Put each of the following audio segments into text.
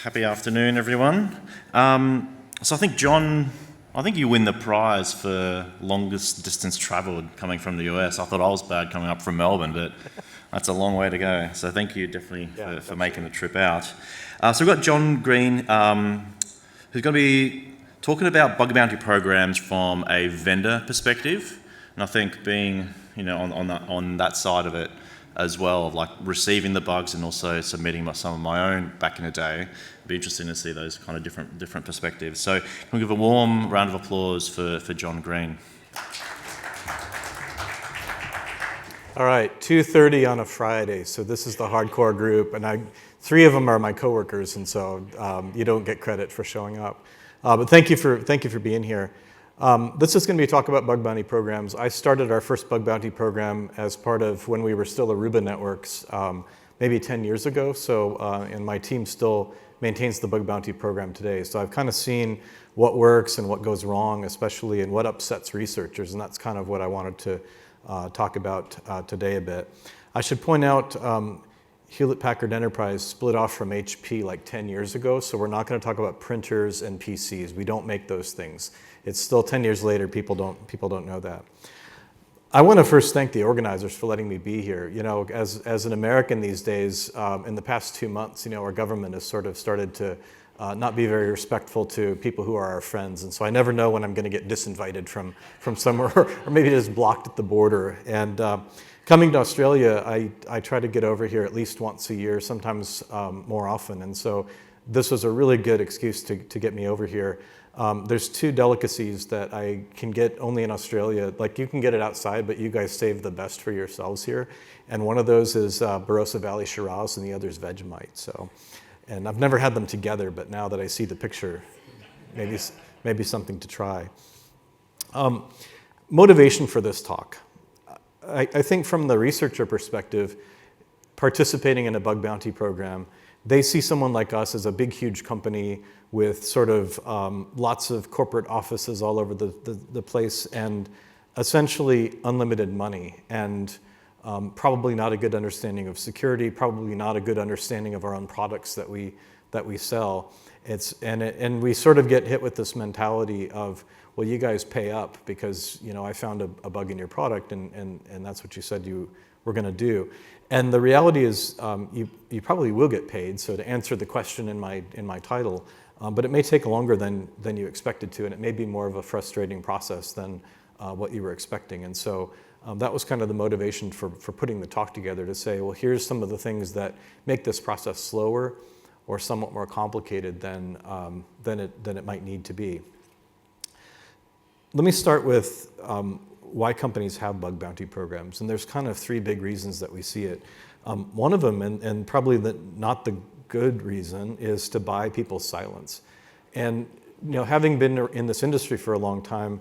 Happy afternoon, everyone. So I think, John, you win the prize for longest distance travelled coming from the US. I thought I was bad coming up from Melbourne, but that's a long way to go. So thank you definitely for making the trip out. So we've got John Green, who's going to be talking about bug bounty programs from a vendor perspective. And I think being, on that side of it as well, of like receiving the bugs and also submitting some of my own back in the day. It'd be interesting to see those kind of different perspectives. So can we give a warm round of applause for John Green? All right, 2:30 on a Friday. So this is the hardcore group, and three of them are my coworkers, and so you don't get credit for showing up. But thank you for being here. This is going to be a talk about bug bounty programs. I started our first bug bounty program as part of when we were still Aruba Networks, maybe 10 years ago. So, and my team still maintains the bug bounty program today. So I've kind of seen what works and what goes wrong, especially, and what upsets researchers. And that's kind of what I wanted to talk about today a bit. I should point out Hewlett-Packard Enterprise split off from HP like 10 years ago. So we're not going to talk about printers and PCs. We don't make those things. It's still 10 years later, people don't know that. I want to first thank the organizers for letting me be here. You know, as an American these days, in the past 2 months, our government has sort of started to not be very respectful to people who are our friends. And so I never know when I'm going to get disinvited from somewhere or maybe just blocked at the border. And coming to Australia, I try to get over here at least once a year, sometimes more often. And so this was a really good excuse to get me over here. There's two delicacies that I can get only in Australia. Like, you can get it outside, but you guys save the best for yourselves here. And one of those is Barossa Valley Shiraz, and the other is Vegemite. So, and I've never had them together, but now that I see the picture, maybe something to try. Motivation for this talk. I think from the researcher perspective, participating in a bug bounty program, they see someone like us as a big, huge company with sort of lots of corporate offices all over the place, and essentially unlimited money, and probably not a good understanding of security, probably not a good understanding of our own products that we sell. And we sort of get hit with this mentality of, well, you guys pay up because I found a bug in your product, and that's what you said you were going to do. And the reality is, you probably will get paid. So to answer the question in my title, but it may take longer than you expected to, and it may be more of a frustrating process than what you were expecting. And so that was kind of the motivation for putting the talk together, to say, well, here's some of the things that make this process slower or somewhat more complicated than it might need to be. Let me start with why companies have bug bounty programs. And there's kind of three big reasons that we see it. One of them, and probably not the good reason, is to buy people's silence. And having been in this industry for a long time,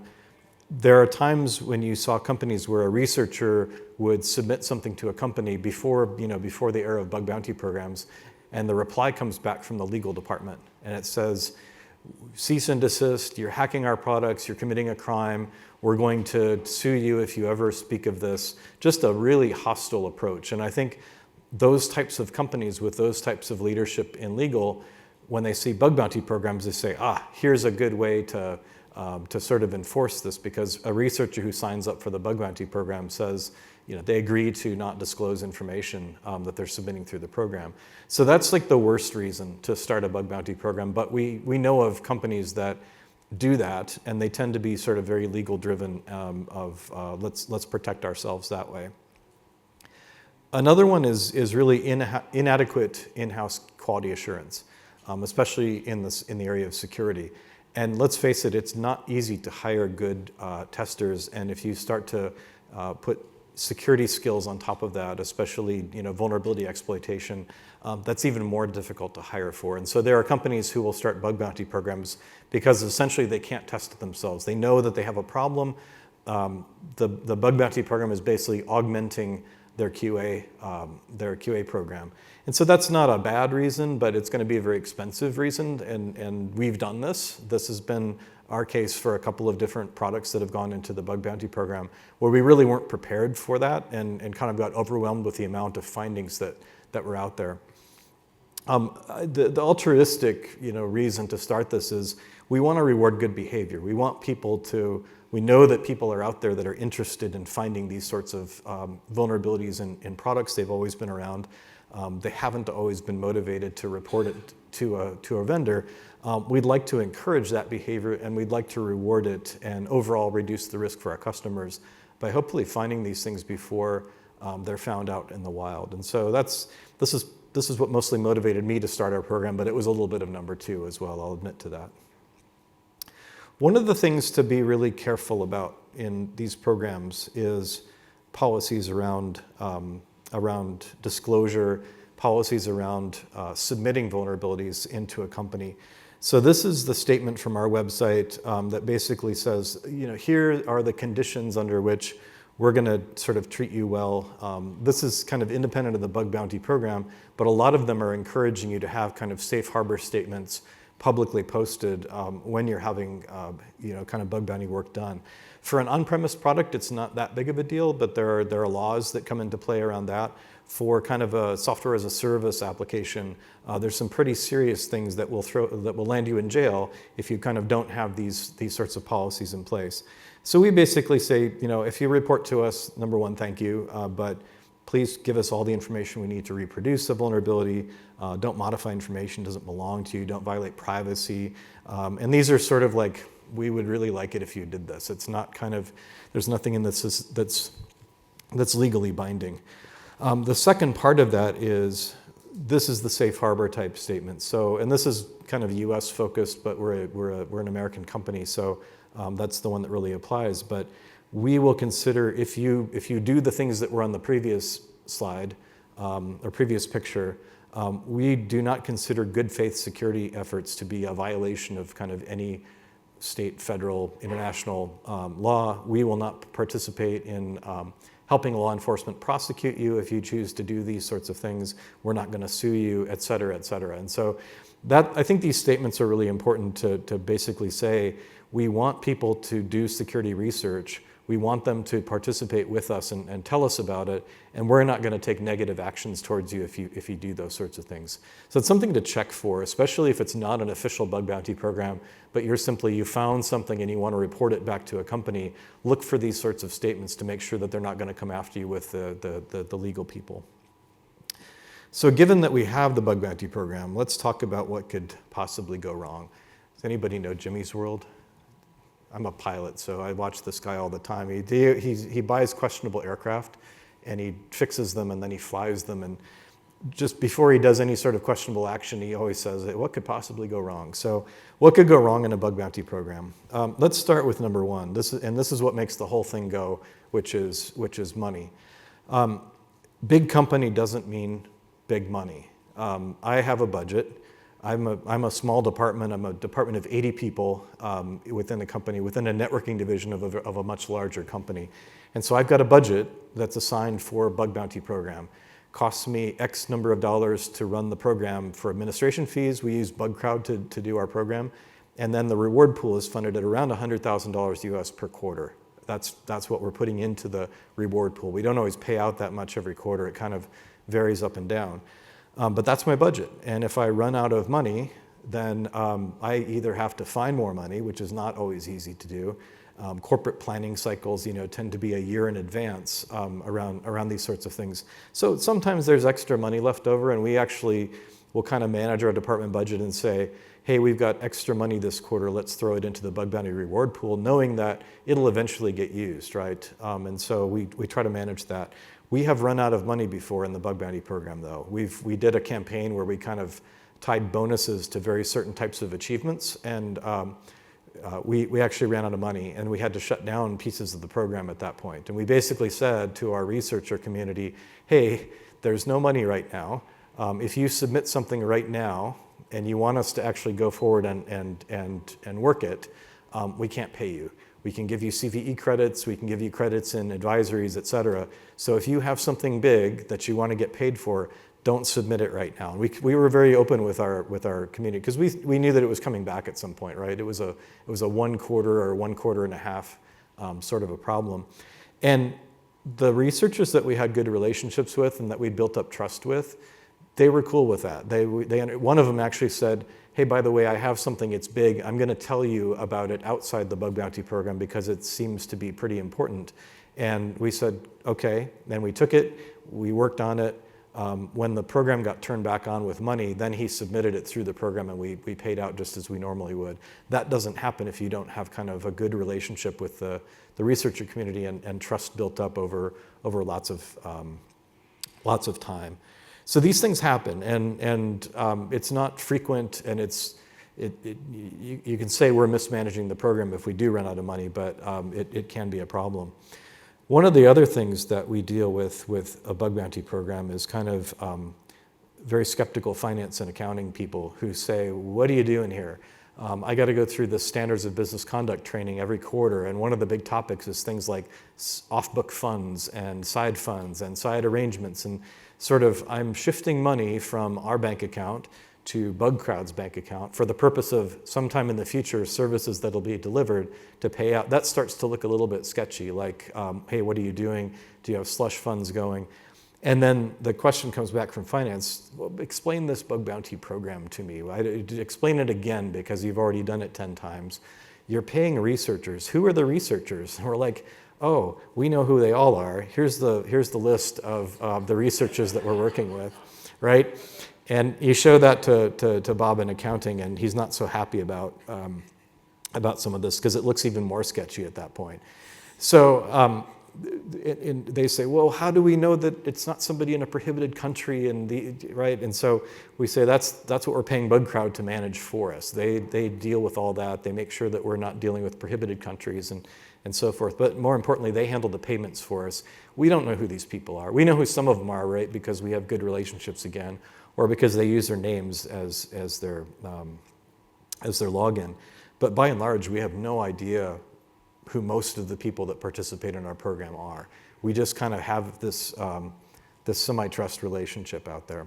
there are times when you saw companies where a researcher would submit something to a company before the era of bug bounty programs, and the reply comes back from the legal department, and it says, cease and desist, you're hacking our products, you're committing a crime, we're going to sue you if you ever speak of this. Just a really hostile approach. And I think those types of companies with those types of leadership in legal, when they see bug bounty programs, they say, here's a good way to sort of enforce this, because a researcher who signs up for the bug bounty program says, they agree to not disclose information that they're submitting through the program. So that's like the worst reason to start a bug bounty program. But we know of companies that do that, and they tend to be sort of very legal driven let's protect ourselves that way. Another one is really inadequate in-house quality assurance, especially in the area of security. And let's face it, it's not easy to hire good testers. And if you start to put security skills on top of that, especially vulnerability exploitation, that's even more difficult to hire for. And so there are companies who will start bug bounty programs because essentially they can't test it themselves. They know that they have a problem. The bug bounty program is basically augmenting their QA program. And so that's not a bad reason, but it's going to be a very expensive reason. And we've done this. This has been our case for a couple of different products that have gone into the bug bounty program, where we really weren't prepared for that and kind of got overwhelmed with the amount of findings that were out there. The altruistic, reason to start this is we want to reward good behavior. We want people to. We know that people are out there that are interested in finding these sorts of vulnerabilities in products. They've always been around. They haven't always been motivated to report it to a vendor. We'd like to encourage that behavior, and we'd like to reward it and overall reduce the risk for our customers by hopefully finding these things before they're found out in the wild. And so this is what mostly motivated me to start our program, but it was a little bit of number two as well, I'll admit to that. One of the things to be really careful about in these programs is policies around disclosure, policies around submitting vulnerabilities into a company. So this is the statement from our website that basically says, here are the conditions under which we're going to sort of treat you well. This is kind of independent of the bug bounty program, but a lot of them are encouraging you to have kind of safe harbor statements publicly posted when you're having kind of bug bounty work done. For an on-premise product, it's not that big of a deal, but there are laws that come into play around that. For kind of a software as a service application, there's some pretty serious things that will land you in jail if you kind of don't have these sorts of policies in place. So we basically say, if you report to us, number one, thank you, but please give us all the information we need to reproduce a vulnerability. Don't modify information that doesn't belong to you. Don't violate privacy. And these are sort of like, we would really like it if you did this. It's not kind of, there's nothing in this that's legally binding. The second part of that is, this is the safe harbor type statement. So, and this is kind of US focused, but we're an American company, so that's the one that really applies. But we will consider, if you do the things that were on the previous slide or previous picture, we do not consider good faith security efforts to be a violation of kind of any state, federal, international law. We will not participate in helping law enforcement prosecute you if you choose to do these sorts of things. We're not going to sue you, et cetera, et cetera. And so I think these statements are really important to basically say, we want people to do security research. We want them to participate with us and tell us about it, and we're not going to take negative actions towards you if you do those sorts of things. So it's something to check for, especially if it's not an official bug bounty program, but you found something and you want to report it back to a company. Look for these sorts of statements to make sure that they're not going to come after you with the legal people. So given that we have the bug bounty program, let's talk about what could possibly go wrong. Does anybody know Jimmy's World? I'm a pilot, so I watch this guy all the time. He buys questionable aircraft, and he fixes them, and then he flies them. And just before he does any sort of questionable action, he always says, what could possibly go wrong? So what could go wrong in a bug bounty program? Let's start with number one. This is what makes the whole thing go, which is money. Big company doesn't mean big money. I have a budget. I'm a small department. I'm a department of 80 people within a company, within a networking division of a much larger company. And so I've got a budget that's assigned for a bug bounty program. Costs me X number of dollars to run the program for administration fees. We use BugCrowd to do our program. And then the reward pool is funded at around $100,000 US per quarter. That's what we're putting into the reward pool. We don't always pay out that much every quarter. It kind of varies up and down. But that's my budget. And if I run out of money, then I either have to find more money, which is not always easy to do. Corporate planning cycles, tend to be a year in advance around these sorts of things. So sometimes there's extra money left over, and we actually will kind of manage our department budget and say, hey, we've got extra money this quarter, let's throw it into the bug bounty reward pool, knowing that it'll eventually get used, right? And so we try to manage that. We have run out of money before in the bug bounty program, though. We did a campaign where we kind of tied bonuses to very certain types of achievements, and we actually ran out of money, and we had to shut down pieces of the program at that point. And we basically said to our researcher community, hey, there's no money right now. If you submit something right now and you want us to actually go forward and work it, we can't pay you. We can give you CVE credits, we can give you credits in advisories, et cetera. So if you have something big that you want to get paid for, don't submit it right now. We were very open with our community, because we knew that it was coming back at some point, right? It was a 1 quarter or 1 quarter and a half sort of a problem. And the researchers that we had good relationships with and that we built up trust with, they were cool with that. One of them actually said, hey, by the way, I have something, it's big. I'm going to tell you about it outside the bug bounty program because it seems to be pretty important. And we said, okay. Then we took it, we worked on it. When the program got turned back on with money, then he submitted it through the program and we paid out just as we normally would. That doesn't happen if you don't have kind of a good relationship with the researcher community and trust built up over lots of time. So these things happen, and it's not frequent, and you can say we're mismanaging the program if we do run out of money, but it can be a problem. One of the other things that we deal with a bug bounty program is kind of very skeptical finance and accounting people who say, what are you doing here? I got to go through the standards of business conduct training every quarter, and one of the big topics is things like off-book funds and side arrangements, and sort of I'm shifting money from our bank account to BugCrowd's bank account for the purpose of sometime in the future services that'll be delivered to pay out. That starts to look a little bit sketchy, like, hey, what are you doing? Do you have slush funds going? And then the question comes back from finance, well, explain this bug bounty program to me. Explain it again because you've already done it 10 times. You're paying researchers. Who are the researchers? And we're like, oh, we know who they all are. Here's the list of the researchers that we're working with, right? And you show that to Bob in accounting, and he's not so happy about some of this because it looks even more sketchy at that point. So they say, well, how do we know that it's not somebody in a prohibited country? Right? And so we say that's what we're paying BugCrowd to manage for us. They deal with all that. They make sure that we're not dealing with prohibited countries and so forth. But more importantly, they handle the payments for us. We don't know who these people are. We know who some of them are, right? Because we have good relationships again, or because they use their names as their login. But by and large, we have no idea who most of the people that participate in our program are. We just kind of have this semi-trust relationship out there.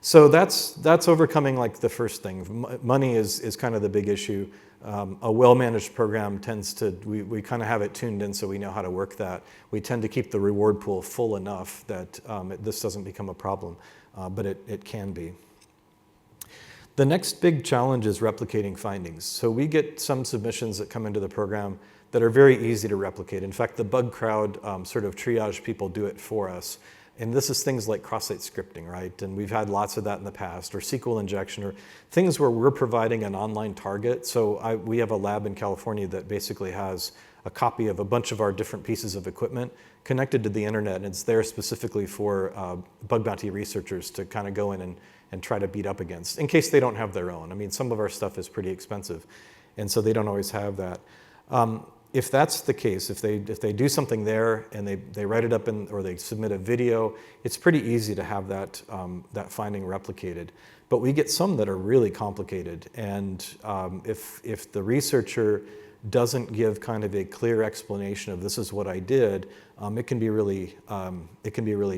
So that's overcoming like the first thing. Money is kind of the big issue. A well-managed program tends to, we kind of have it tuned in so we know how to work that. We tend to keep the reward pool full enough that this doesn't become a problem, but it can be. The next big challenge is replicating findings. So we get some submissions that come into the program that are very easy to replicate. In fact, the BugCrowd sort of triage people do it for us. And this is things like cross-site scripting, right? And we've had lots of that in the past, or SQL injection, or things where we're providing an online target. So we have a lab in California that basically has a copy of a bunch of our different pieces of equipment connected to the internet, and it's there specifically for bug bounty researchers to kind of go in and try to beat up against, in case they don't have their own. I mean, some of our stuff is pretty expensive, and so they don't always have that. If that's the case, if they do something there and they write it up or they submit a video, it's pretty easy to have that finding replicated. But we get some that are really complicated, and if the researcher doesn't give kind of a clear explanation of this is what I did, it can be really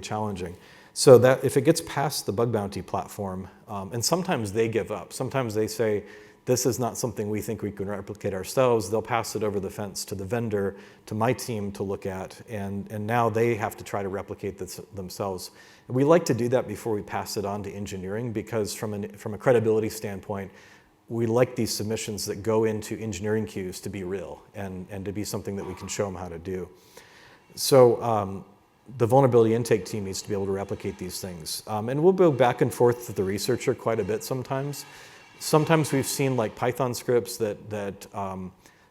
challenging. So that if it gets past the bug bounty platform, and sometimes they give up. Sometimes they say, this is not something we think we can replicate ourselves. They'll pass it over the fence to the vendor, to my team to look at, and now they have to try to replicate this themselves. And we like to do that before we pass it on to engineering, because from a credibility standpoint, we like these submissions that go into engineering queues to be real and to be something that we can show them how to do. So the vulnerability intake team needs to be able to replicate these things. And we'll go back and forth with the researcher quite a bit sometimes. Sometimes we've seen like Python scripts that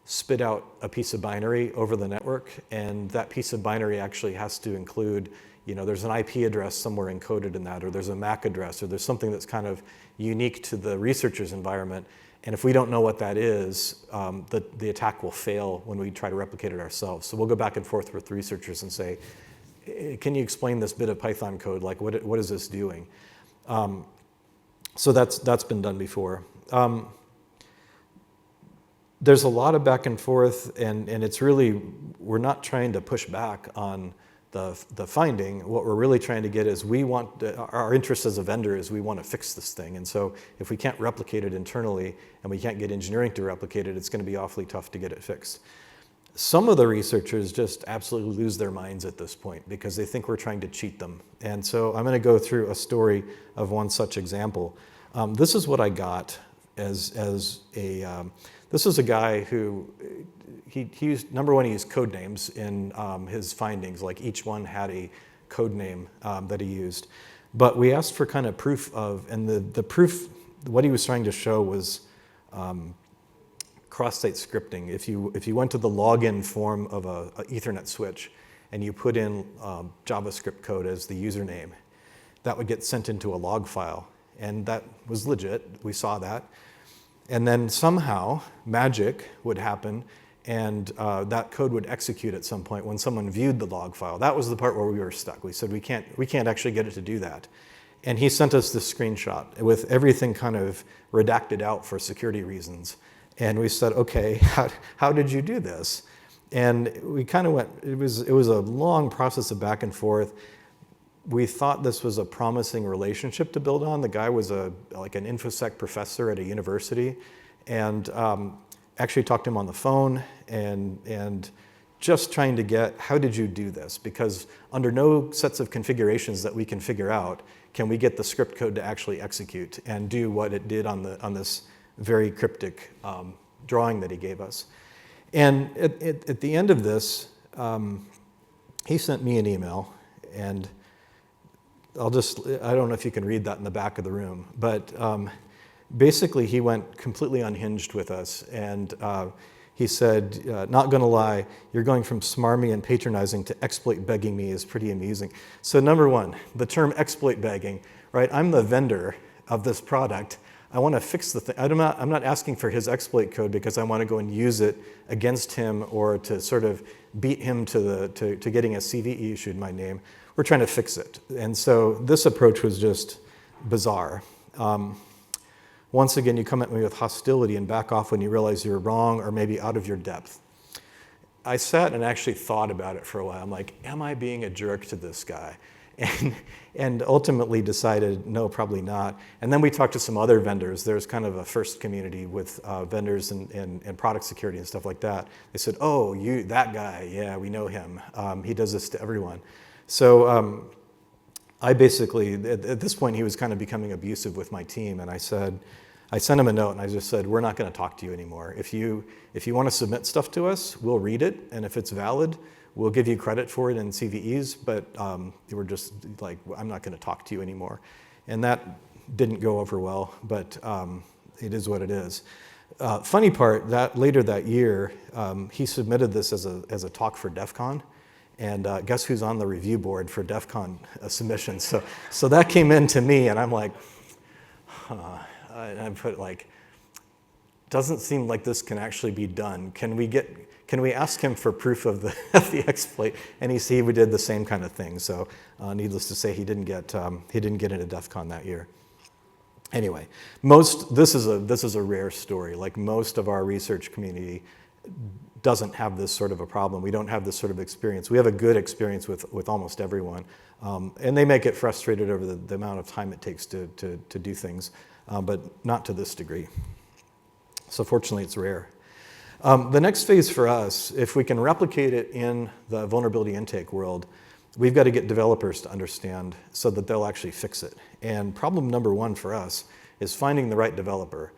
spit out a piece of binary over the network, and that piece of binary actually has to include, there's an IP address somewhere encoded in that, or there's a MAC address, or there's something that's kind of unique to the researcher's environment. And if we don't know what that is, the attack will fail when we try to replicate it ourselves. So we'll go back and forth with researchers and say, can you explain this bit of Python code? Like, what is this doing? So that's been done before. There's a lot of back and forth, and it's really, we're not trying to push back on the finding. What we're really trying to get is our interest as a vendor is we want to fix this thing. And so if we can't replicate it internally and we can't get engineering to replicate it, it's going to be awfully tough to get it fixed. Some of the researchers just absolutely lose their minds at this point because they think we're trying to cheat them. And so I'm going to go through a story of one such example. This is what I got as a, this is a guy who, he used, number one, he used code names in his findings, like each one had a code name that he used. But we asked for kind of proof of, and the proof, what he was trying to show was cross-site scripting. If you went to the login form of a Ethernet switch and you put in JavaScript code as the username, that would get sent into a log file. And that was legit, we saw that. And then somehow, magic would happen, and that code would execute at some point when someone viewed the log file. That was the part where we were stuck. We said, we can't actually get it to do that. And he sent us this screenshot with everything kind of redacted out for security reasons. And we said, okay, how did you do this? And we kind of went, it was a long process of back and forth. We thought this was a promising relationship to build on. The guy was like an InfoSec professor at a university, and actually talked to him on the phone and just trying to get, how did you do this? Because under no sets of configurations that we can figure out, can we get the script code to actually execute and do what it did on this very cryptic drawing that he gave us. And at the end of this, he sent me an email, and I don't know if you can read that in the back of the room, but basically he went completely unhinged with us, and he said, not gonna lie, you're going from smarmy and patronizing to exploit begging me is pretty amusing. So number one, the term exploit begging, right? I'm the vendor of this product. I want to fix the thing. I'm not asking for his exploit code because I want to go and use it against him or to sort of beat him to getting a CVE issued in my name. We're trying to fix it. And so this approach was just bizarre. Once again, you come at me with hostility and back off when you realize you're wrong or maybe out of your depth. I sat and actually thought about it for a while. I'm like, am I being a jerk to this guy? And ultimately decided, no, probably not. And then we talked to some other vendors. There's kind of a first community with vendors and product security and stuff like that. They said, oh, that guy, yeah, we know him. He does this to everyone. So I basically, at this point, he was kind of becoming abusive with my team. And I sent him a note and I just said, we're not going to talk to you anymore. If you want to submit stuff to us, we'll read it. And if it's valid, we'll give you credit for it in CVEs, but we're just like, I'm not going to talk to you anymore. And that didn't go over well, but it is what it is. Funny part, that later that year, he submitted this as a talk for DEF CON, and guess who's on the review board for DEF CON submissions? So that came in to me, and I'm like, and I put like, doesn't seem like this can actually be done. Can we ask him for proof of the exploit? And he did the same kind of thing. So needless to say, he didn't get into DEF CON that year. Anyway, this is a rare story. Like most of our research community doesn't have this sort of a problem. We don't have this sort of experience. We have a good experience with almost everyone. And they may get frustrated over the amount of time it takes to do things, but not to this degree. So fortunately, it's rare. The next phase for us, if we can replicate it in the vulnerability intake world, we've got to get developers to understand so that they'll actually fix it. And problem number one for us is finding the right developer.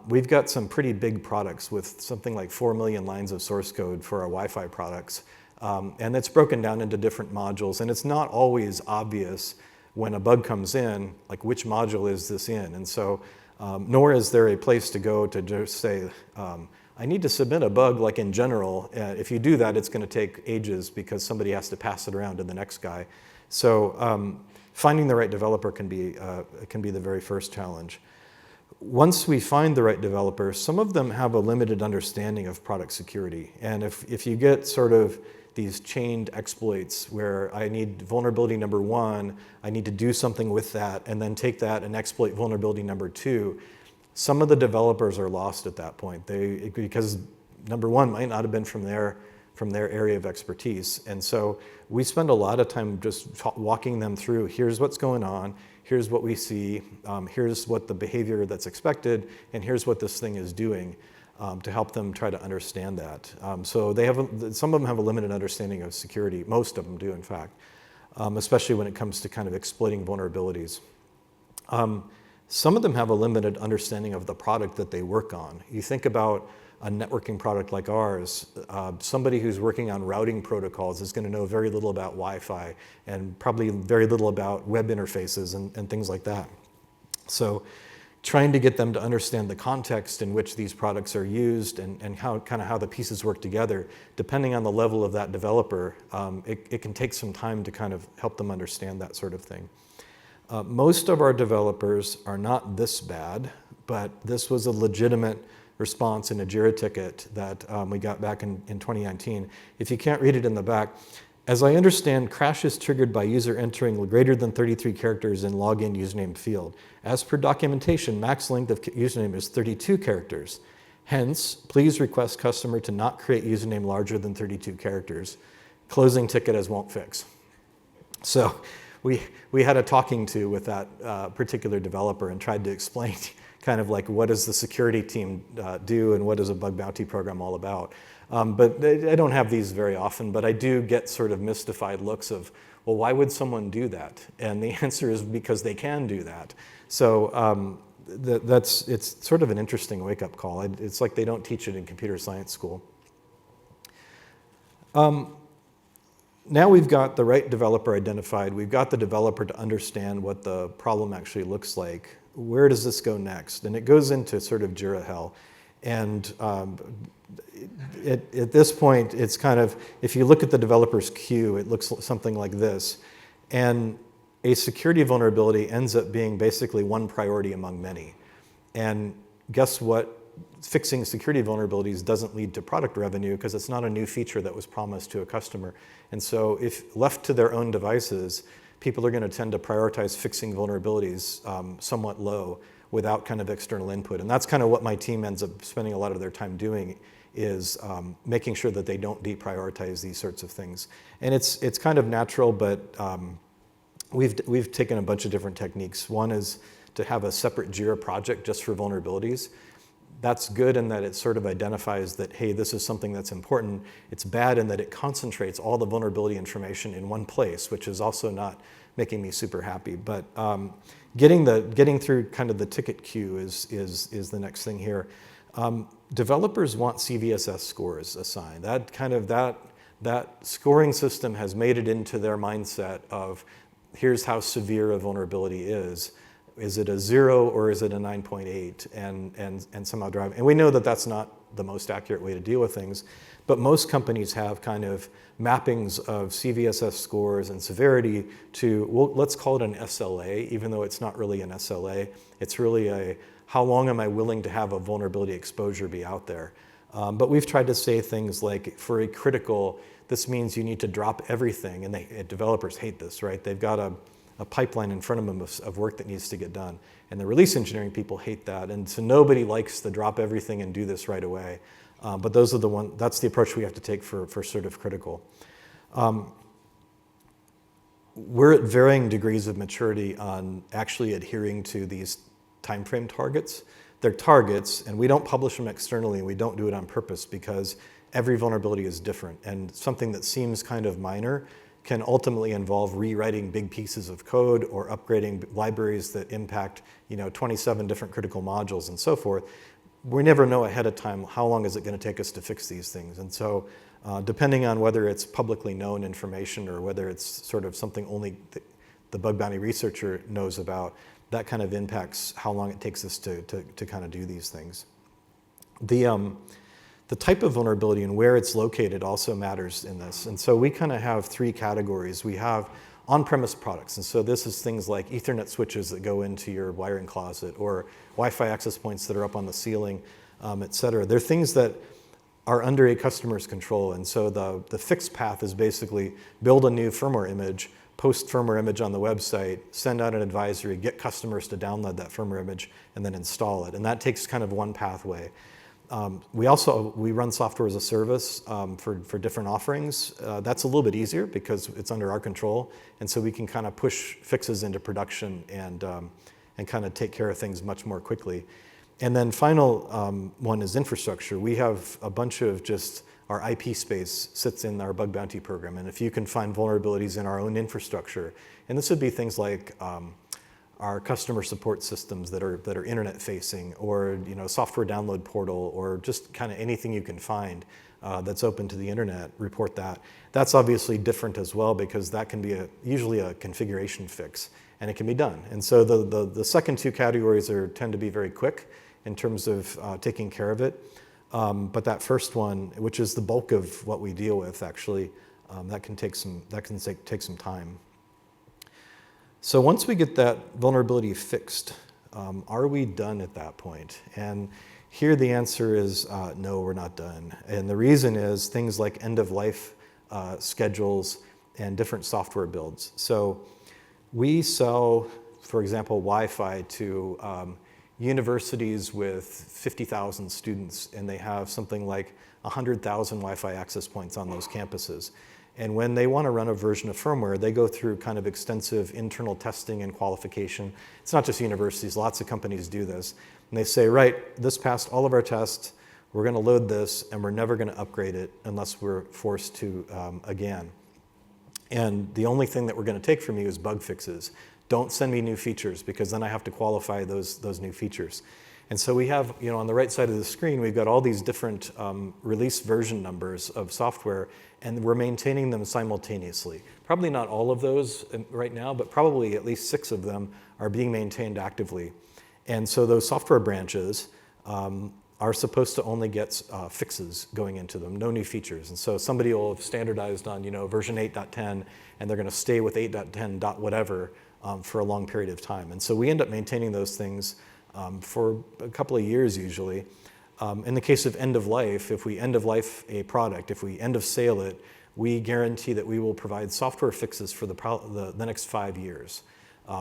We've got some pretty big products with something like 4 million lines of source code for our Wi-Fi products. And it's broken down into different modules. And it's not always obvious when a bug comes in, like which module is this in? And so, nor is there a place to go to just say, I need to submit a bug like in general. If you do that, it's going to take ages because somebody has to pass it around to the next guy. So finding the right developer can be the very first challenge. Once we find the right developer, some of them have a limited understanding of product security. And if you get sort of these chained exploits where I need vulnerability number one, I need to do something with that, and then take that and exploit vulnerability number two, some of the developers are lost at that point. Because number one might not have been from their area of expertise. And so we spend a lot of time just walking them through, here's what's going on, here's what we see, here's what the behavior that's expected, and here's what this thing is doing. to help them try to understand that. So some of them have a limited understanding of security. Most of them do, in fact, especially when it comes to kind of exploiting vulnerabilities. Some of them have a limited understanding of the product that they work on. You think about a networking product like ours, somebody who's working on routing protocols is going to know very little about Wi-Fi and probably very little about web interfaces and things like that. So trying to get them to understand the context in which these products are used and how the pieces work together, depending on the level of that developer, it can take some time to kind of help them understand that sort of thing. Most of our developers are not this bad, but this was a legitimate response in a JIRA ticket that we got back in 2019. If you can't read it in the back, as I understand, crash is triggered by user entering greater than 33 characters in login username field. As per documentation, max length of username is 32 characters. Hence, please request customer to not create username larger than 32 characters. Closing ticket as won't fix. So we had a talking to with that particular developer and tried to explain kind of like what does the security team do and what is a bug bounty program all about. But I don't have these very often, but I do get sort of mystified looks of, well, why would someone do that? And the answer is because they can do that. So it's sort of an interesting wake-up call. It's like they don't teach it in computer science school. Now we've got the right developer identified. We've got the developer to understand what the problem actually looks like. Where does this go next? And it goes into sort of JIRA hell. And at this point, it's kind of, if you look at the developer's queue, it looks something like this. And a security vulnerability ends up being basically one priority among many. And guess what? Fixing security vulnerabilities doesn't lead to product revenue because it's not a new feature that was promised to a customer. And so if left to their own devices, people are going to tend to prioritize fixing vulnerabilities somewhat low without kind of external input. And that's kind of what my team ends up spending a lot of their time doing, is making sure that they don't deprioritize these sorts of things. And it's kind of natural, but we've taken a bunch of different techniques. One is to have a separate JIRA project just for vulnerabilities. That's good in that it sort of identifies that, hey, this is something that's important. It's bad in that it concentrates all the vulnerability information in one place, which is also not making me super happy. But getting through kind of the ticket queue is the next thing here. Developers want CVSS scores assigned. That scoring system has made it into their mindset of, here's how severe a vulnerability is. Is it a 0 or is it a 9.8? And somehow drive. And we know that that's not the most accurate way to deal with things, but most companies have kind of mappings of CVSS scores and severity to, well, let's call it an SLA, even though it's not really an SLA. It's really a, how long am I willing to have a vulnerability exposure be out there? But we've tried to say things like, for a critical, this means you need to drop everything. And developers hate this, right? They've got a pipeline in front of them of work that needs to get done. And the release engineering people hate that. And so nobody likes to drop everything and do this right away. But those are that's the approach we have to take for sort of critical. We're at varying degrees of maturity on actually adhering to these timeframe targets. They're targets, and we don't publish them externally, and we don't do it on purpose because every vulnerability is different. And something that seems kind of minor can ultimately involve rewriting big pieces of code or upgrading libraries that impact 27 different critical modules and so forth. We never know ahead of time how long is it going to take us to fix these things. And so depending on whether it's publicly known information or whether it's sort of something only the bug bounty researcher knows about, that kind of impacts how long it takes us to kind of do these things. The type of vulnerability and where it's located also matters in this. And so we kind of have three categories. We have on-premise products. And so this is things like Ethernet switches that go into your wiring closet or Wi-Fi access points that are up on the ceiling, et cetera. They're things that are under a customer's control. And so the fix path is basically build a new firmware image, post firmware image on the website, send out an advisory, get customers to download that firmware image, and then install it. And that takes kind of one pathway. We run software as a service for different offerings. That's a little bit easier because it's under our control, and so we can kind of push fixes into production and kind of take care of things much more quickly. And then final one is infrastructure. We have a bunch of just our IP space sits in our bug bounty program. And if you can find vulnerabilities in our own infrastructure, and this would be things like our customer support systems that are internet facing, or software download portal, or just kind of anything you can find that's open to the internet, report that. That's obviously different as well, because that can be usually a configuration fix, and it can be done. And so the second two categories tend to be very quick in terms of taking care of it. But that first one, which is the bulk of what we deal with, actually, that can take some time. So once we get that vulnerability fixed, are we done at that point? And here the answer is no, we're not done. And the reason is things like end-of-life schedules and different software builds. So we sell, for example, Wi-Fi to universities with 50,000 students, and they have something like 100,000 Wi-Fi access points on those campuses. And when they want to run a version of firmware, they go through kind of extensive internal testing and qualification. It's not just universities, lots of companies do this. And they say, right, this passed all of our tests, we're going to load this, and we're never going to upgrade it unless we're forced to again. And the only thing that we're going to take from you is bug fixes. Don't send me new features, because then I have to qualify those new features. And so we have, on the right side of the screen, we've got all these different release version numbers of software, and we're maintaining them simultaneously. Probably not all of those right now, but probably at least 6 of them are being maintained actively. And so those software branches are supposed to only get fixes going into them, no new features. And so somebody will have standardized on version 8.10, and they're going to stay with 8.10 dot whatever for a long period of time. And so we end up maintaining those things for a couple of years usually. In the case of end of life, if we end of life a product, if we end of sale it, we guarantee that we will provide software fixes for the next 5 years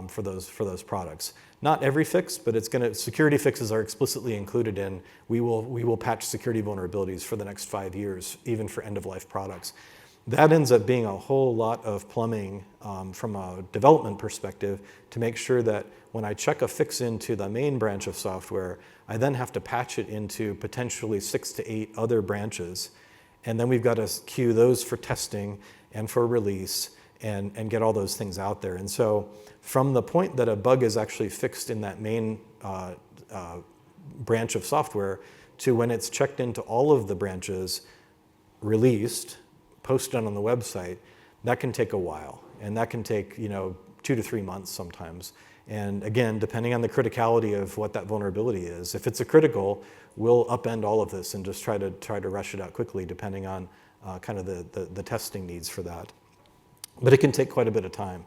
for those products. Not every fix, but security fixes are explicitly included in. We will patch security vulnerabilities for the next 5 years, even for end of life products. That ends up being a whole lot of plumbing from a development perspective to make sure that when I check a fix into the main branch of software, I then have to patch it into potentially 6 to 8 other branches. And then we've got to queue those for testing and for release and get all those things out there. And so from the point that a bug is actually fixed in that main branch of software to when it's checked into all of the branches, released, posted on the website, that can take a while. And that can take 2 to 3 months sometimes. And again, depending on the criticality of what that vulnerability is. If it's a critical, we'll upend all of this and just try to rush it out quickly, depending on kind of the testing needs for that. But it can take quite a bit of time.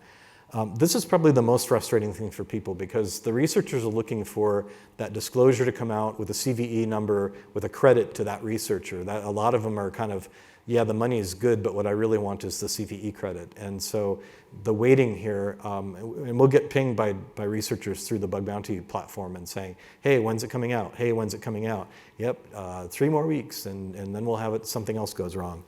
This is probably the most frustrating thing for people, because the researchers are looking for that disclosure to come out with a CVE number with a credit to that researcher. That a lot of them are kind of, yeah, the money is good, but what I really want is the CVE credit. And so the waiting here, and we'll get pinged by researchers through the bug bounty platform and saying, hey, when's it coming out? Hey, when's it coming out? Yep, 3 more weeks, and then we'll have it, something else goes wrong.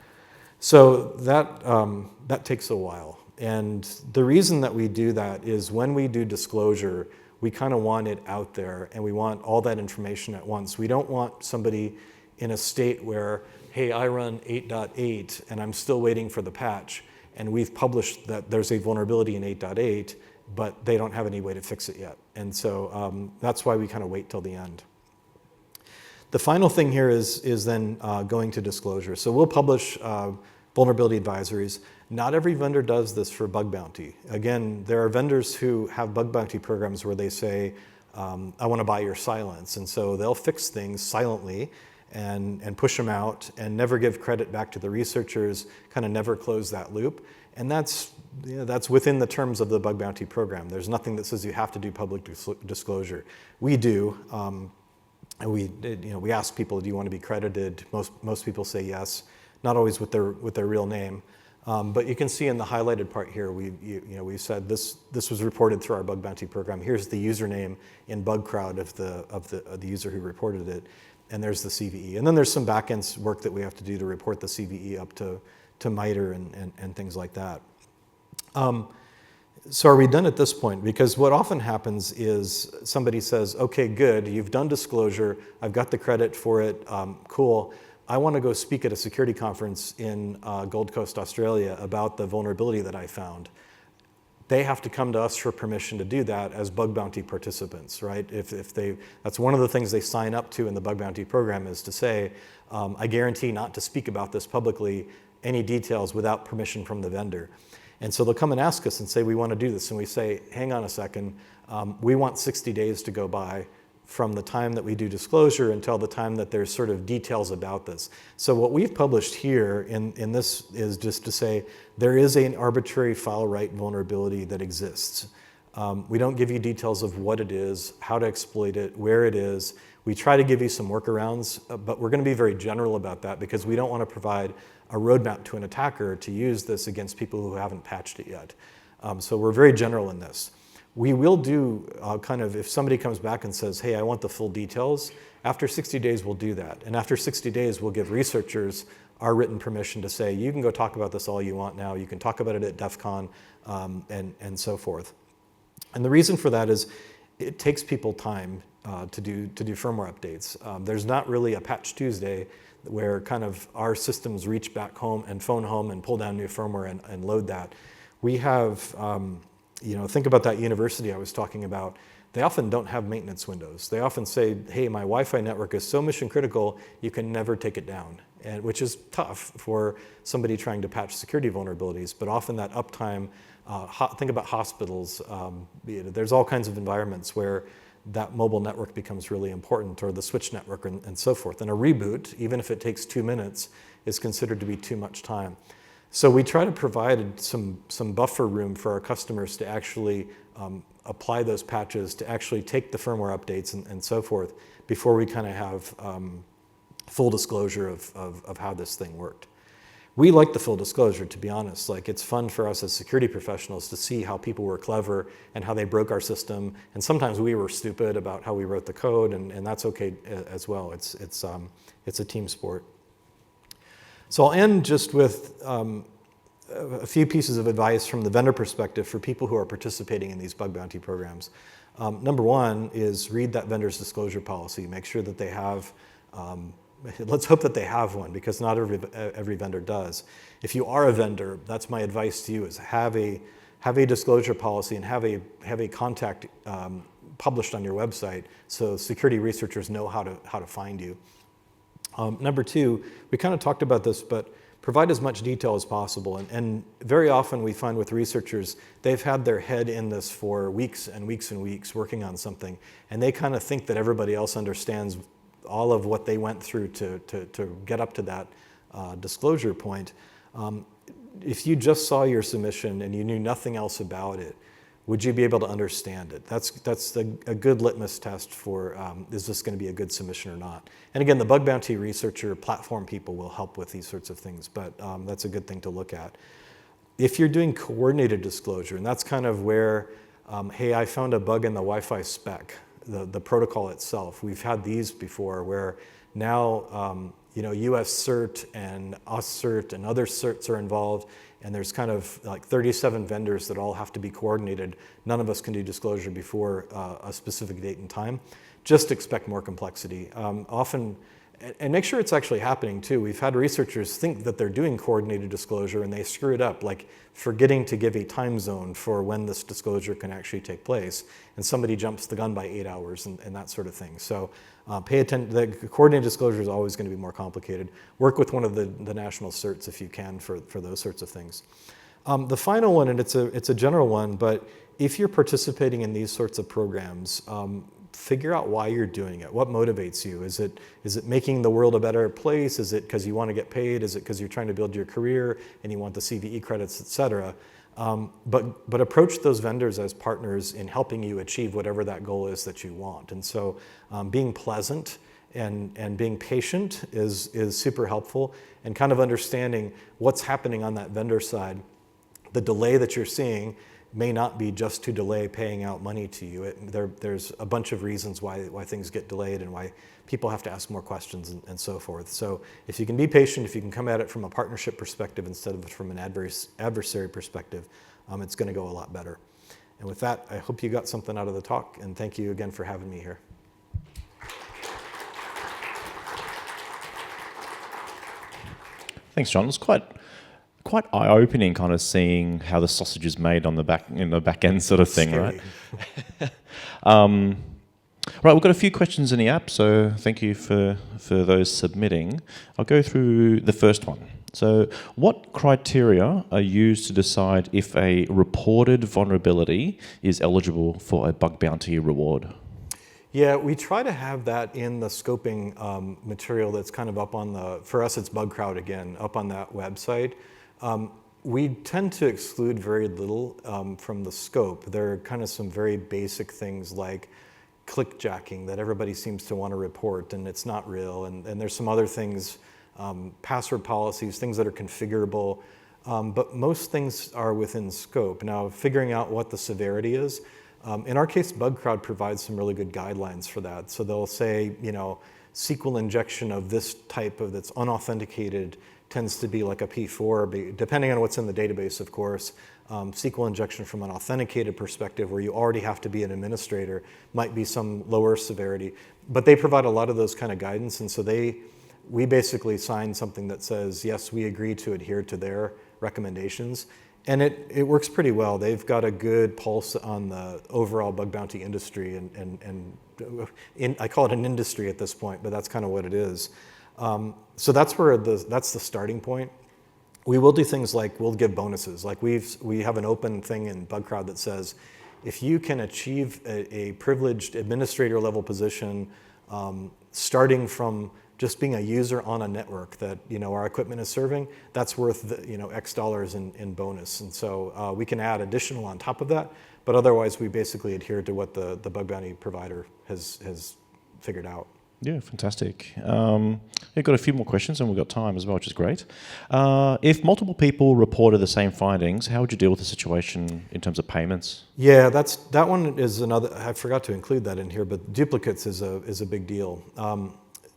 So that takes a while. And the reason that we do that is when we do disclosure, we kind of want it out there, and we want all that information at once. We don't want somebody in a state where, hey, I run 8.8 and I'm still waiting for the patch, and we've published that there's a vulnerability in 8.8, but they don't have any way to fix it yet. And so that's why we kind of wait till the end. The final thing here is then going to disclosure. So we'll publish vulnerability advisories. Not every vendor does this for bug bounty. Again, there are vendors who have bug bounty programs where they say, I want to buy your silence. And so they'll fix things silently and push them out and never give credit back to the researchers, kind of never close that loop. And that's within the terms of the bug bounty program. There's nothing that says you have to do public disclosure. We do. And we ask people, do you want to be credited? Most people say yes, not always with their real name. But you can see in the highlighted part here, we said this was reported through our bug bounty program. Here's the username in BugCrowd of the user who reported it, and there's the CVE. And then there's some backend work that we have to do to report the CVE up to MITRE and things like that. So are we done at this point? Because what often happens is somebody says, okay, good, you've done disclosure, I've got the credit for it, cool. I want to go speak at a security conference in Gold Coast, Australia about the vulnerability that I found. They have to come to us for permission to do that as bug bounty participants, right? That's one of the things they sign up to in the bug bounty program is to say, I guarantee not to speak about this publicly, any details without permission from the vendor. And so they'll come and ask us and say, we want to do this. And we say, hang on a second, we want 60 days to go by from the time that we do disclosure until the time that there's sort of details about this. So what we've published here in this is just to say, there is an arbitrary file write vulnerability that exists. We don't give you details of what it is, how to exploit it, where it is. We try to give you some workarounds, but we're going to be very general about that because we don't want to provide a roadmap to an attacker to use this against people who haven't patched it yet. So we're very general in this. We will do if somebody comes back and says, hey, I want the full details, after 60 days we'll do that. And after 60 days we'll give researchers our written permission to say, you can go talk about this all you want now, you can talk about it at DEF CON, and so forth. And the reason for that is it takes people time to do firmware updates. There's not really a Patch Tuesday where kind of our systems reach back home and phone home and pull down new firmware and load that. We have, think about that university I was talking about. They often don't have maintenance windows. They often say, hey, my Wi-Fi network is so mission critical, you can never take it down, which is tough for somebody trying to patch security vulnerabilities. But often that uptime, think about hospitals. There's all kinds of environments where that mobile network becomes really important, or the switch network and so forth. And a reboot, even if it takes 2 minutes, is considered to be too much time. So we try to provide some buffer room for our customers to actually apply those patches, to actually take the firmware updates and so forth before we kind of have full disclosure of how this thing worked. We like the full disclosure, to be honest. Like, it's fun for us as security professionals to see how people were clever and how they broke our system. And sometimes we were stupid about how we wrote the code, and that's okay as well. It's a team sport. So I'll end just with a few pieces of advice from the vendor perspective for people who are participating in these bug bounty programs. Number one is read that vendor's disclosure policy. Make sure that they have, let's hope that they have one, because not every vendor does. If you are a vendor, that's my advice to you, is have a disclosure policy and have a contact published on your website so security researchers know how to find you. Number two, we kind of talked about this, but provide as much detail as possible. And very often we find with researchers, they've had their head in this for weeks and weeks and weeks working on something, and they kind of think that everybody else understands all of what they went through to get up to that disclosure point. If you just saw your submission and you knew nothing else about it, would you be able to understand it? That's a good litmus test for is this going to be a good submission or not? And again, the bug bounty researcher platform people will help with these sorts of things, but that's a good thing to look at. If you're doing coordinated disclosure, and that's kind of where, hey, I found a bug in the Wi-Fi spec, the protocol itself. We've had these before where now AUSCERT and AUSCERT and other certs are involved, and there's kind of like 37 vendors that all have to be coordinated. None of us can do disclosure before a specific date and time. Just expect more complexity. Often, and make sure it's actually happening too. We've had researchers think that they're doing coordinated disclosure and they screw it up, like forgetting to give a time zone for when this disclosure can actually take place. And somebody jumps the gun by 8 hours and that sort of thing. So pay attention. The coordinated disclosure is always going to be more complicated. Work with one of the national certs if you can for those sorts of things. The final one, and it's a general one, but if you're participating in these sorts of programs, figure out why you're doing it. What motivates you? Is it making the world a better place? Is it because you want to get paid? Is it because you're trying to build your career and you want the CVE credits, et cetera? But approach those vendors as partners in helping you achieve whatever that goal is that you want. And so being pleasant and being patient is super helpful, and kind of understanding what's happening on that vendor side. The delay that you're seeing may not be just to delay paying out money to you. There's a bunch of reasons why things get delayed and why people have to ask more questions and so forth. So if you can be patient, if you can come at it from a partnership perspective instead of from an adversary perspective, it's going to go a lot better. And with that, I hope you got something out of the talk, and thank you again for having me here. Thanks, John. It was quite eye-opening, kind of seeing how the sausage is made on the back end sort of thing, Scary. right? Right, we've got a few questions in the app, so thank you for those submitting. I'll go through the first one. So, what criteria are used to decide if a reported vulnerability is eligible for a bug bounty reward? Yeah, we try to have that in the scoping material that's kind of up on the, for us it's BugCrowd again, up on that website. We tend to exclude very little from the scope. There are kind of some very basic things like clickjacking that everybody seems to want to report, and it's not real. And there's some other things, password policies, things that are configurable, but most things are within scope. Now, figuring out what the severity is, in our case, BugCrowd provides some really good guidelines for that. So they'll say, you know, SQL injection of this type of that's unauthenticated tends to be like a P4, depending on what's in the database, of course. SQL injection from an authenticated perspective, where you already have to be an administrator, might be some lower severity. But they provide a lot of those kind of guidance, and so we basically sign something that says, yes, we agree to adhere to their recommendations. And it works pretty well. They've got a good pulse on the overall bug bounty industry, and I call it an industry at this point, but that's kind of what it is. So that's the starting point. We will do things like we'll give bonuses. Like we have an open thing in BugCrowd that says, if you can achieve a privileged administrator level position, starting from just being a user on a network that our equipment is serving, that's worth X dollars in bonus. And so we can add additional on top of that, but otherwise we basically adhere to what the bug bounty provider has figured out. Yeah, fantastic. We've got a few more questions, and we've got time as well, which is great. If multiple people reported the same findings, how would you deal with the situation in terms of payments? Yeah, that one is another. I forgot to include that in here, but duplicates is a big deal.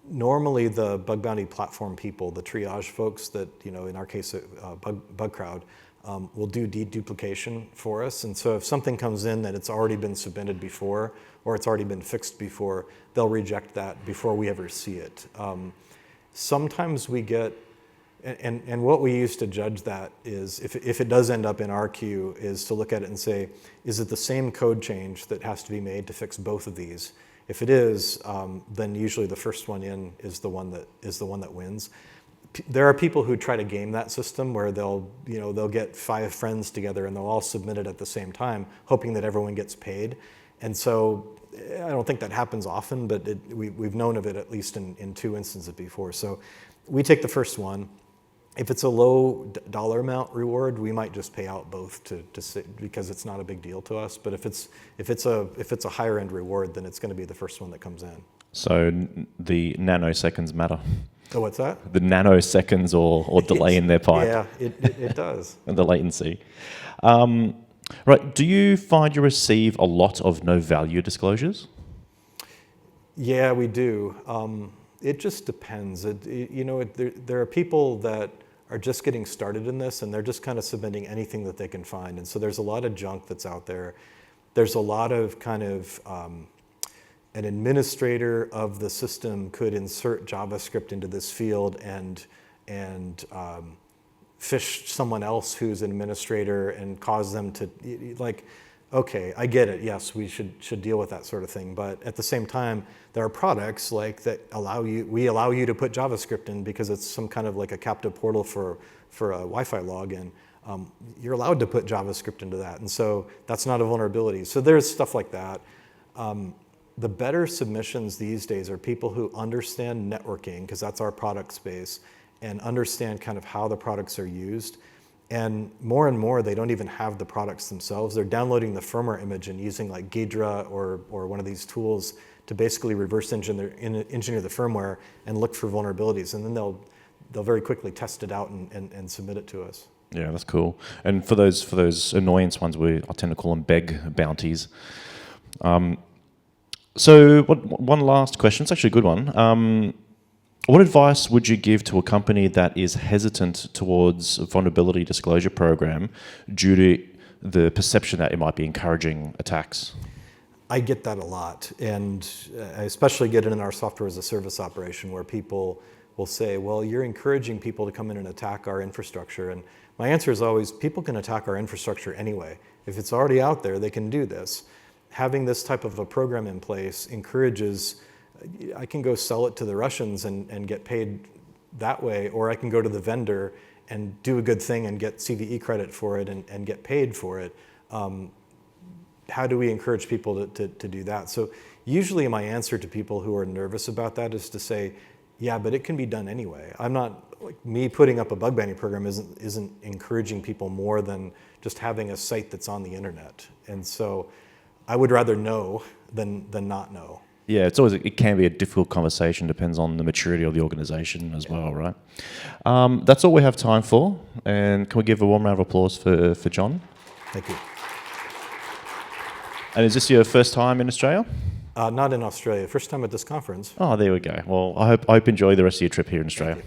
Normally, the bug bounty platform people, the triage folks that in our case, BugCrowd, will do deduplication for us. And so if something comes in that it's already been submitted before, or it's already been fixed before, they'll reject that before we ever see it. Sometimes we get, and what we use to judge that is, if it does end up in our queue, is to look at it and say, is it the same code change that has to be made to fix both of these? If it is, then usually the first one in is the one that wins. There are people who try to game that system where they'll get 5 friends together and they'll all submit it at the same time, hoping that everyone gets paid. And so I don't think that happens often, but we've known of it at least in 2 instances before. So we take the first one. If it's a low dollar amount reward, we might just pay out both because it's not a big deal to us. But if it's a higher end reward, then it's going to be the first one that comes in. So the nanoseconds matter. Oh, what's that? The nanoseconds or delay in their pipe. Yeah, it does. And the latency. Right. Do you find you receive a lot of no value disclosures? Yeah, we do. It just depends. There are people that are just getting started in this, and they're just kind of submitting anything that they can find. And so there's a lot of junk that's out there. There's a lot of kind of an administrator of the system could insert JavaScript into this field and phish someone else who's an administrator and cause them to, like, okay, I get it. Yes, we should deal with that sort of thing. But at the same time, there are products like that we allow you to put JavaScript in because it's some kind of like a captive portal for a Wi-Fi login. You're allowed to put JavaScript into that, and so that's not a vulnerability. So there's stuff like that. The better submissions these days are people who understand networking, because that's our product space, and understand kind of how the products are used. And more, they don't even have the products themselves. They're downloading the firmware image and using like Ghidra or one of these tools to basically reverse engineer the firmware and look for vulnerabilities. And then they'll very quickly test it out and submit it to us. Yeah, that's cool. And for those annoyance ones, I tend to call them beg bounties. So one last question. It's actually a good one. What advice would you give to a company that is hesitant towards a vulnerability disclosure program due to the perception that it might be encouraging attacks? I get that a lot, and I especially get it in our software as a service operation where people will say, well, you're encouraging people to come in and attack our infrastructure. And my answer is always, people can attack our infrastructure anyway. If it's already out there, they can do this. Having this type of a program in place encourages, I can go sell it to the Russians and get paid that way, or I can go to the vendor and do a good thing and get CVE credit for it and get paid for it. How do we encourage people to do that? So usually my answer to people who are nervous about that is to say, yeah, but it can be done anyway. I'm not, like, me putting up a bug bounty program isn't encouraging people more than just having a site that's on the internet. And so I would rather know than not know. Yeah, it can be a difficult conversation, depends on the maturity of the organization as well, right? That's all we have time for, and can we give a warm round of applause for John? Thank you. And is this your first time in Australia? Not in Australia. First time at this conference. Oh, there we go. Well, I hope you enjoy the rest of your trip here in Australia.